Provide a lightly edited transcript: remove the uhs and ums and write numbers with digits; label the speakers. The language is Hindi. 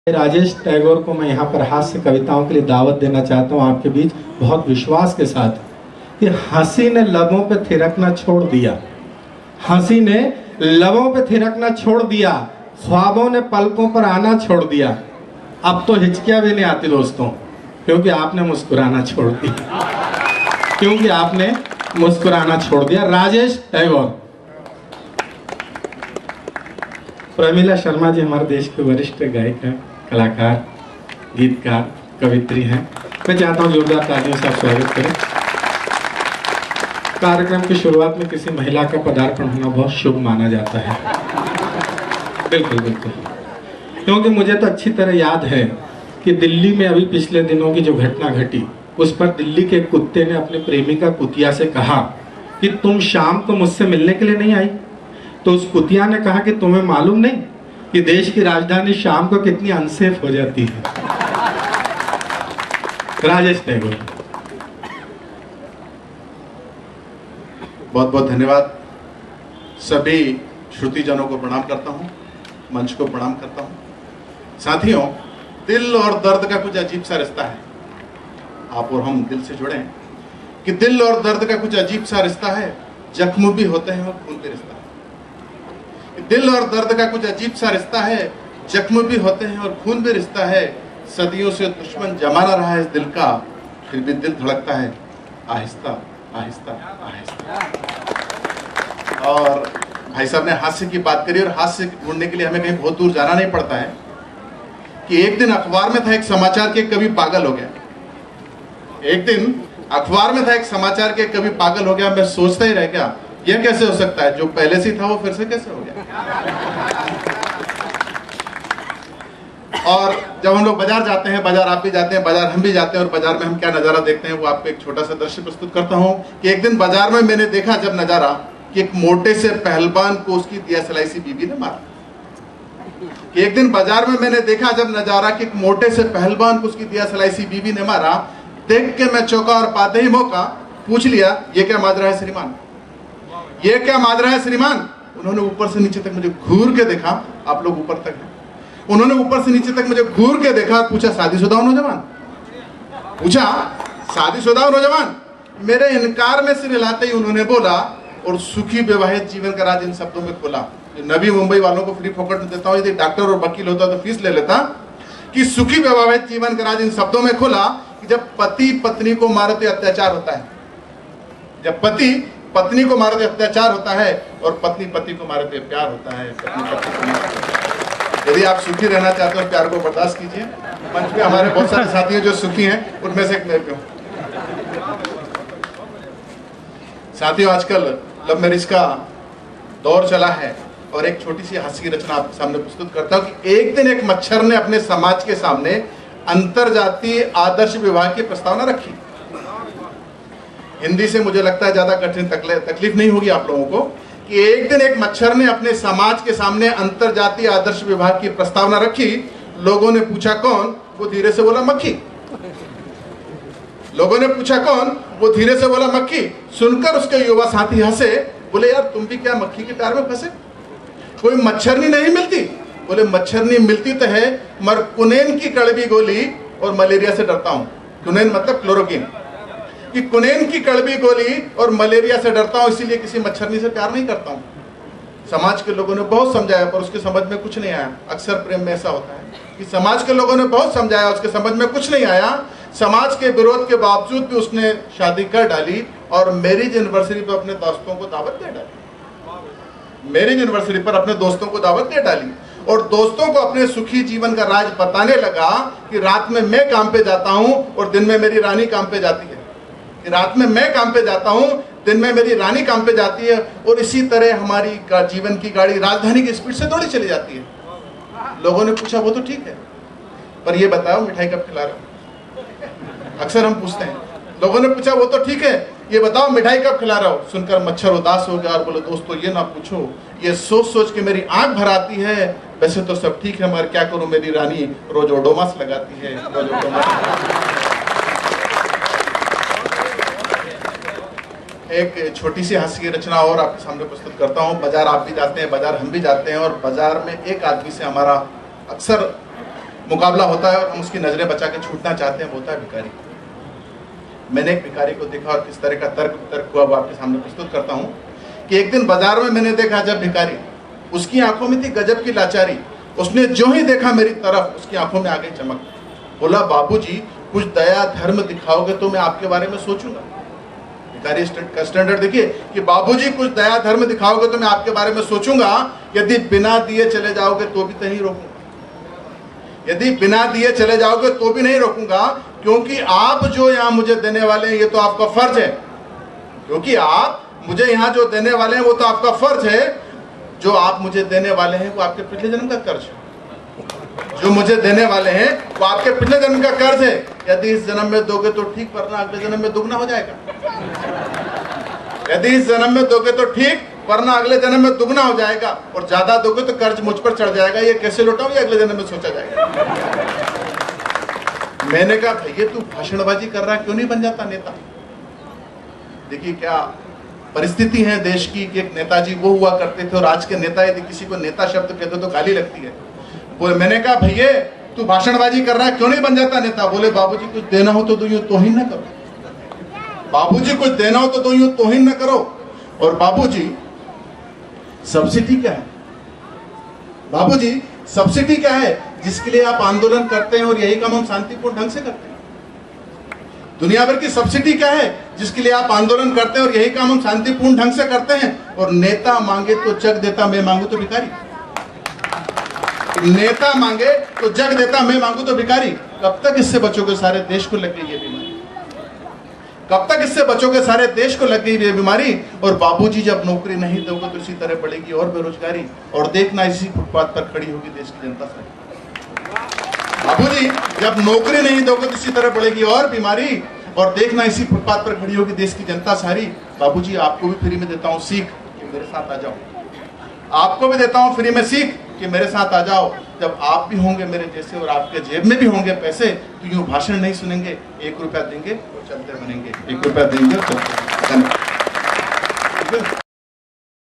Speaker 1: राजेश टैगोर को मैं यहाँ पर हास्य कविताओं के लिए दावत देना चाहता हूँ आपके बीच, बहुत विश्वास के साथ, कि हंसी ने लबों पे थिरकना छोड़ दिया, हंसी ने लबों पे थिरकना छोड़ दिया, ख्वाबों ने पलकों पर आना छोड़ दिया। अब तो हिचकियां भी नहीं आती दोस्तों, क्योंकि आपने मुस्कुराना छोड़ दिया, क्योंकि आपने मुस्कुराना छोड़ दिया। राजेश टैगोर। प्रमिला शर्मा जी हमारे देश के वरिष्ठ गायक हैं, कलाकार, गीतकार, कवित्री हैं। मैं चाहता हूँ जोरदार तालियों से आप स्वागत करें। कार्यक्रम की शुरुआत में किसी महिला का पदार्पण होना बहुत शुभ माना जाता है। बिल्कुल बिल्कुल, क्योंकि मुझे तो अच्छी तरह याद है कि दिल्ली में अभी पिछले दिनों की जो घटना घटी, उस पर दिल्ली के कुत्ते ने अपने प्रेमिका कुतिया से कहा कि तुम शाम को मुझसे मिलने के लिए नहीं आई। तो उस कुतिया ने कहा कि तुम्हें मालूम नहीं कि देश की राजधानी शाम को कितनी अनसेफ हो जाती है। राजेश टैगोर।
Speaker 2: बहुत बहुत धन्यवाद। सभी श्रुतिजनों को प्रणाम करता हूं, मंच को प्रणाम करता हूं। साथियों, दिल और दर्द का कुछ अजीब सा रिश्ता है। आप और हम दिल से जुड़े हैं कि दिल और दर्द का कुछ अजीब सा रिश्ता है। जख्म भी होते हैं और खून भी रिश्ता है। दिल और दर्द का कुछ अजीब सा रिश्ता है, जख्म भी होते हैं और खून भी रिश्ता है। सदियों से दुश्मन जमाना रहा है इस दिल का, फिर भी दिल धड़कता है आहिस्ता आहिस्ता आहिस्ता। और भाई साहब ने हास्य की बात करी, और हास्य ढूंढने के लिए हमें कहीं बहुत दूर जाना नहीं पड़ता है। कि एक दिन अखबार में था एक समाचार के कवि पागल हो गया। एक दिन अखबार में था एक समाचार के कवि पागल हो गया। मैं सोचता ही रह गया, यह कैसे हो सकता है? जो पहले से था वो फिर से कैसे हो गया? और जब हम लोग बाजार जाते हैं, बाजार आप भी जाते हैं, बाजार हम भी जाते हैं, और बाजार में हम क्या नजारा देखते हैं वो आपको एक छोटा सा दृश्य प्रस्तुत करता हूं। कि एक दिन बाजार में मैंने देखा जब नजारा कि एक मोटे से पहलवान को उसकी दिया सलाई सी बीवी ने मारा। कि एक दिन बाजार में मैंने देखा जब नजारा कि एक मोटे से पहलवान को उसकी दिया सलाई सी बीवी ने मारा। देख के मैं चौंका और पाते ही मौका पूछ लिया, ये क्या माजरा है श्रीमान? ये क्या माजरा है श्रीमान? उन्होंने ऊपर से नीचे तक मुझे घूर के देखा। आप लोग ऊपर तक हैं। उन्होंने ऊपर से नीचे तक मुझे घूर के देखा। पूछा, शादीशुदा नौजवान? पूछा, शादीशुदा नौजवान? मेरे इनकार में सिर हिलाते ही उन्होंने बोला, और सुखी विवाहित जीवन का राज इन शब्दों में खोला। नवी मुंबई वालों को फ्री फोकट देता हूं, यदि डॉक्टर और वकील होता तो फीस ले लेता। कि सुखी विवाहित जीवन का राज इन शब्दों में खोला कि जब पति पत्नी को मारते अत्याचार होता है, जब पति पत्नी को मारते अत्याचार होता है, और पत्नी पति को मारते प्यार होता है। यदि आप सुखी रहना चाहते हो, प्यार को बर्दाश्त कीजिए। मंच पे हमारे बहुत सारे साथी हैं जो सुखी हैं, उनमें से एक मैं भी हूं। साथियों, आजकल लव मैरिज का दौर चला है, और एक छोटी सी हास्य की रचना आपके सामने प्रस्तुत करता हूं। कि एक दिन एक मच्छर ने अपने समाज के सामने अंतरजातीय आदर्श विवाह की प्रस्तावना रखी। हिंदी से मुझे लगता है ज्यादा कठिन तकलीफ नहीं होगी आप लोगों को। कि एक दिन एक मच्छर ने अपने समाज के सामने अंतरजातीय आदर्श विवाह की प्रस्तावना रखी। लोगों ने पूछा कौन? वो धीरे से बोला मक्खी। लोगों ने पूछा कौन? वो धीरे से बोला मक्खी। सुनकर उसके युवा साथी हंसे, बोले यार तुम भी क्या मक्खी के टार में फंसे? कोई मच्छरनी नहीं मिलती? बोले मच्छरनी मिलती तो है, मगर कुनैन की कड़वी गोली और मलेरिया से डरता हूं। कुनैन मतलब क्लोरोक्विन। कि कुनैन की कड़वी गोली और मलेरिया से डरता हूं, इसीलिए किसी मच्छरनी से प्यार नहीं करता हूं। समाज के लोगों ने बहुत समझाया, पर उसके समझ में कुछ नहीं आया। अक्सर प्रेम में ऐसा होता है कि समाज के लोगों ने बहुत समझाया, उसके समझ में कुछ नहीं आया। समाज के विरोध के बावजूद भी उसने शादी कर डाली, और मैरिज एनिवर्सरी पर अपने दोस्तों को दावत दे डाली। मैरिज एनिवर्सरी पर अपने दोस्तों को दावत दे डाली, और दोस्तों को अपने सुखी जीवन का राज बताने लगा। कि रात में मैं काम पे जाता हूं और दिन में मेरी रानी काम पे जाती है। रात में मैं काम पे जाता हूं, दिन में मेरी रानी काम पे जाती है, और इसी तरह हमारी जीवन की गाड़ी राजधानी की स्पीड से दौड़ी चली जाती है। लोगों ने पूछा, वो तो ठीक है, पर ये बताओ मिठाई कब खिला रहे हो? अक्सर हम पूछते हैं। लोगों ने पूछा, वो तो ठीक है, ये बताओ मिठाई कब खिला रहे हो? सुनकर मच्छर उदास हो गया और बोले, दोस्तों ये ना पूछो, ये सोच सोच के मेरी आंख भर आती है। वैसे तो सब ठीक है, मगर क्या करूं, मेरी रानी रोज ओडोमास लगाती है, रोज ओडोमास। एक छोटी सी हास्य की रचना और आपके सामने प्रस्तुत करता हूँ। बाजार आप भी जाते हैं, बाजार हम भी जाते हैं, और बाजार में एक आदमी से हमारा अक्सर मुकाबला होता है और हम उसकी नजरें बचा के छूटना चाहते हैं, वो होता है भिखारी। मैंने एक भिखारी को देखा और किस तरह का तर्क हुआ वो आपके सामने प्रस्तुत करता हूँ कि एक दिन बाजार में मैंने देखा जब भिखारी, उसकी आंखों में थी गजब की लाचारी। उसने जो ही देखा मेरी तरफ, उसकी आंखों में आ गई चमक। बोला, बाबूजी कुछ दया धर्म दिखाओगे तो मैं आपके बारे में सोचूंगा। भिखारी का स्टैंडर्ड देखिए कि बाबूजी कुछ दया धर्म दिखाओगे तो मैं आपके बारे में सोचूंगा, यदि बिना दिए चले जाओगे तो भी नहीं रोकूंगा, यदि बिना दिए चले जाओगे तो भी नहीं रोकूंगा, क्योंकि आप जो यहाँ मुझे देने वाले हैं ये तो आपका फर्ज है, क्योंकि आप मुझे यहाँ जो देने वाले हैं वो तो आपका फर्ज है। जो आप मुझे देने वाले हैं वो आपके पिछले जन्म का कर्ज है, जो मुझे देने वाले हैं वो आपके पिछले जन्म का कर्ज है। यदि इस जन्म में दोगे तो ठीक, वरना अगले जन्म में दुगना हो जाएगा। यदि इस जन्म में दोगे तो ठीक, वरना अगले जन्म में दुगना हो जाएगा, और ज्यादा दोगे तो कर्ज मुझ पर चढ़ जाएगा। ये कैसे लौटाऊं, ये अगले जन्म में सोचा जाएगा। मैंने कहा, भैया तू भाषणबाजी कर रहा, क्यों नहीं बन जाता नेता? देखिए क्या परिस्थिति है देश की कि एक नेताजी वो हुआ करते थे और आज के नेता यदि किसी को नेता शब्द कहते तो गाली लगती है। बोले, मैंने कहा, भैया तू भाषणबाजी कर रहा है, क्यों नहीं बन जाता नेता? बोले, बाबूजी कुछ देना हो तो दो, यूं तोहिन न करो। बाबूजी कुछ देना हो तो दो, यूं तोहिन न करो। और बाबूजी सब्सिडी क्या है? बाबूजी सब्सिडी क्या है जिसके लिए आप आंदोलन करते हैं और यही काम हम शांतिपूर्ण ढंग से करते हैं? दुनिया भर की सब्सिडी क्या है जिसके लिए आप आंदोलन करते हैं और यही काम हम शांतिपूर्ण ढंग से करते हैं? और नेता मांगे तो जग देता, मैं मांगू तो भिखारी। नेता मांगे तो जग देता, मैं मांगू तो भिखारी। कब तक इससे बचोगे? सारे देश को लग गई ये बीमारी। कब तक इससे बचोगे? सारे देश को लग गई ये बीमारी। और बाबूजी जब नौकरी नहीं दोगे तो इसी तरह बढ़ेगी और बेरोजगारी, और देखना इसी फुटपाथ पर खड़ी होगी देश की जनता सारी। बाबूजी जब नौकरी नहीं दोगे तो इसी तरह बढ़ेगी और बीमारी, और देखना इसी फुटपाथ पर खड़ी होगी देश की जनता सारी। बाबूजी आपको भी फ्री में देता हूँ सीख कि मेरे साथ आ जाओ, आपको भी देता हूँ फ्री में सीख कि मेरे साथ आ जाओ। जब आप भी होंगे मेरे जैसे और आपके जेब में भी होंगे पैसे, तो यूं भाषण नहीं सुनेंगे, 1 रुपया देंगे और चलते बनेंगे, 1 रुपया देंगे और चलते बनेंगे।